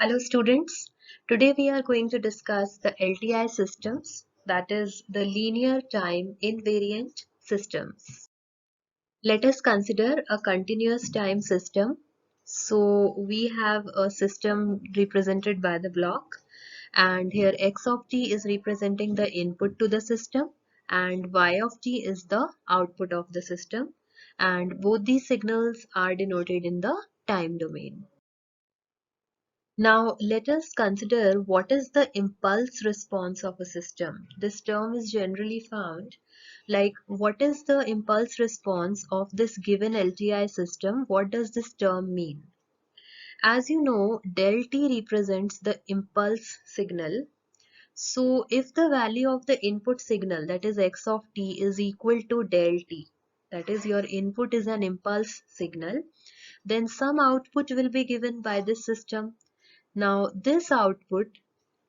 Hello students, today we are going to discuss the LTI systems, that is the linear time invariant systems. Let us consider a continuous time system. So we have a system represented by the block, and here x of t is representing the input to the system and y of t is the output of the system, and both these signals are denoted in the time domain. Now let us consider what is the impulse response of a system. This term is generally found like what is the impulse response of this given LTI system? What does this term mean? As you know, del t represents the impulse signal. So if the value of the input signal, that is x of t, is equal to del t, that is your input is an impulse signal, then some output will be given by this system. Now this output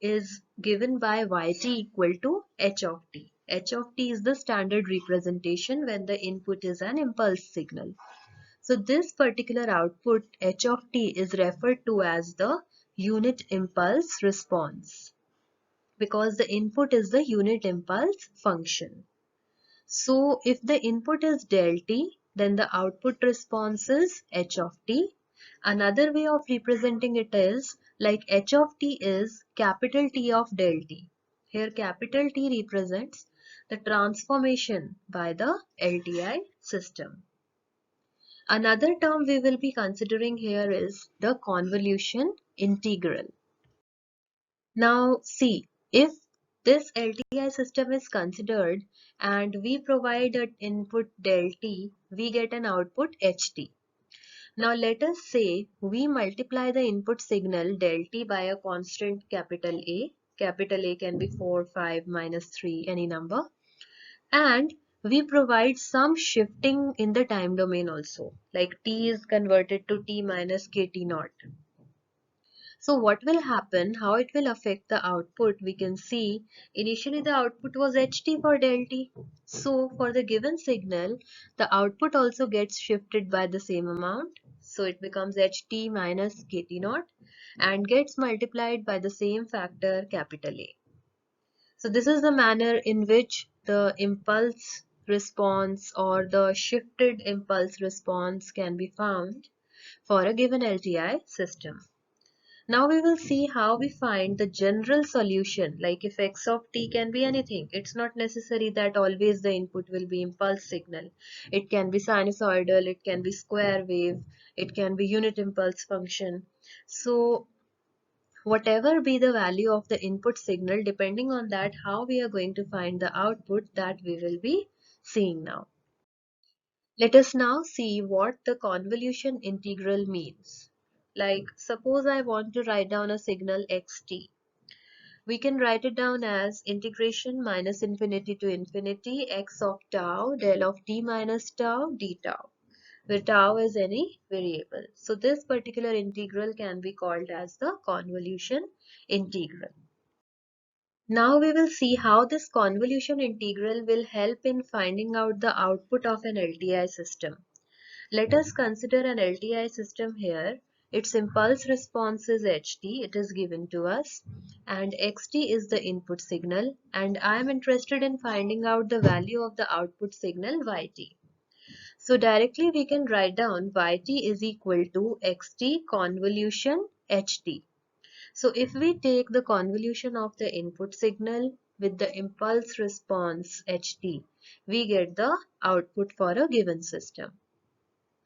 is given by yt equal to h of t. H of t is the standard representation when the input is an impulse signal. So this particular output h of t is referred to as the unit impulse response because the input is the unit impulse function. So if the input is del t, then the output response is h of t. Another way of representing it is like h of t is capital T of del t. Here capital T represents the transformation by the LTI system. Another term we will be considering here is the convolution integral. Now see, if this LTI system is considered and we provide an input del t, we get an output ht. Now let us say we multiply the input signal del t by a constant capital A. Capital A can be 4, 5, minus 3, any number. And we provide some shifting in the time domain also, like t is converted to t minus kt naught. So what will happen, how it will affect the output, we can see initially the output was ht for del t. So for the given signal, the output also gets shifted by the same amount. So it becomes ht minus kt naught and gets multiplied by the same factor capital A. So this is the manner in which the impulse response or the shifted impulse response can be found for a given LTI system. Now we will see how we find the general solution, like if x of t can be anything. It's not necessary that always the input will be impulse signal. It can be sinusoidal, it can be square wave, it can be unit impulse function. So whatever be the value of the input signal, depending on that how we are going to find the output, that we will be seeing now. Let us now see what the convolution integral means. Like suppose I want to write down a signal xt. We can write it down as integration minus infinity to infinity x of tau del of t minus tau d tau, where tau is any variable. So this particular integral can be called as the convolution integral. Now we will see how this convolution integral will help in finding out the output of an LTI system. Let us consider an LTI system here. Its impulse response is ht, it is given to us, and xt is the input signal, and I am interested in finding out the value of the output signal yt. So directly we can write down yt is equal to xt convolution ht. So if we take the convolution of the input signal with the impulse response ht, we get the output for a given system.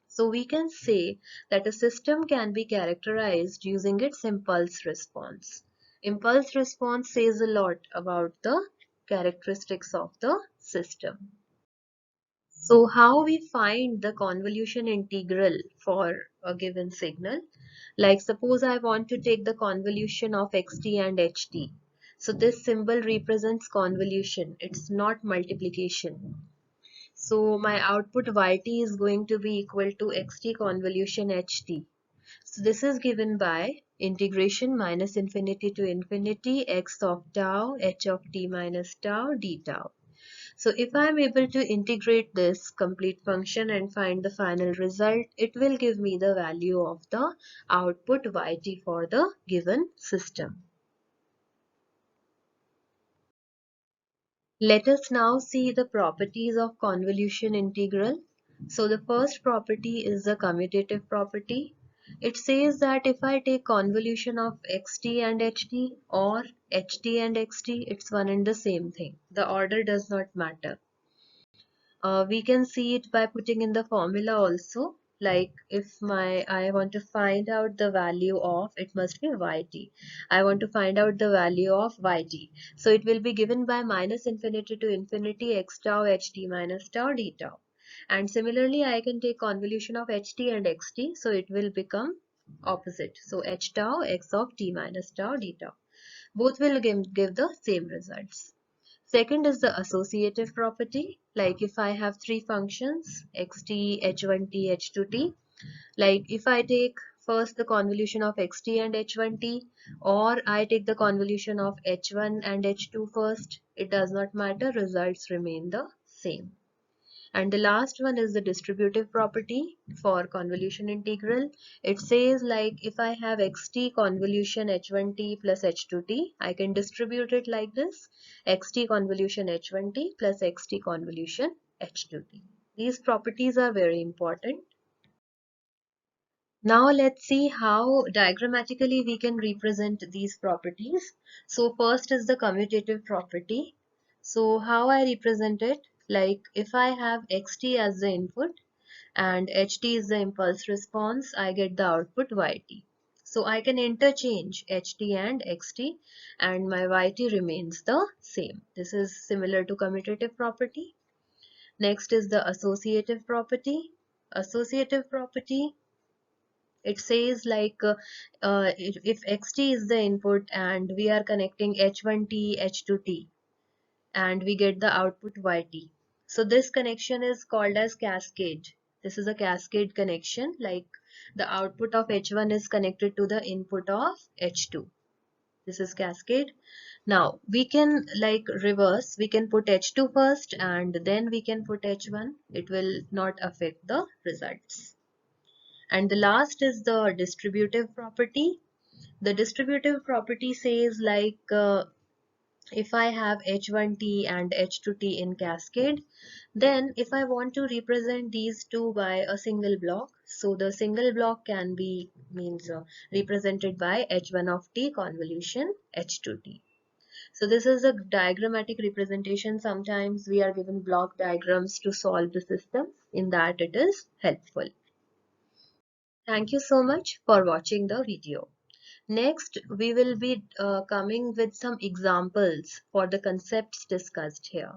So we can say that a system can be characterized using its impulse response. Impulse response says a lot about the characteristics of the system. So how we find the convolution integral for a given signal? Like suppose I want to take the convolution of xt and ht. So this symbol represents convolution. It's not multiplication. So my output yt is going to be equal to xt convolution ht. So this is given by integration minus infinity to infinity x of tau h of t minus tau d tau. So if I am able to integrate this complete function and find the final result, it will give me the value of the output yt for the given system. Let us now see the properties of convolution integral. So the first property is the commutative property. It says that if I take convolution of xt and ht or ht and xt, it's one and the same thing. The order does not matter. We can see it by putting in the formula also. Like if I want to find out the value of, it must be yt. I want to find out the value of yt. So it will be given by minus infinity to infinity x tau ht minus tau d tau. And similarly, I can take convolution of ht and xt. So it will become opposite. So h tau x of t minus tau d tau. Both will give the same results. Second is the associative property. Like if I have three functions, xt, h1t, h2t, like if I take first the convolution of xt and h1t, or I take the convolution of h1 and h2 first, it does not matter, results remain the same. And the last one is the distributive property for convolution integral. It says like if I have xt convolution h1t plus h2t, I can distribute it like this: xt convolution h1t plus xt convolution h2t. These properties are very important. Now let's see how diagrammatically we can represent these properties. So first is the commutative property. So how I represent it? Like if I have xt as the input and ht is the impulse response, I get the output yt. So I can interchange ht and xt and my yt remains the same. This is similar to commutative property. Next is the associative property. Associative property, it says like if xt is the input and we are connecting h1t, h2t, and we get the output yt. So this connection is called as cascade. This is a cascade connection, like the output of h1 is connected to the input of h2. This is cascade. Now we can like reverse, we can put h2 first and then we can put h1. It will not affect the results. And the last is the distributive property. The distributive property says like if I have h1t and h2t in cascade, then if I want to represent these two by a single block, so the single block can be represented by h1 of t convolution h2t. So this is a diagrammatic representation. Sometimes we are given block diagrams to solve the system. In that it is helpful. Thank you so much for watching the video. Next, we will be coming with some examples for the concepts discussed here.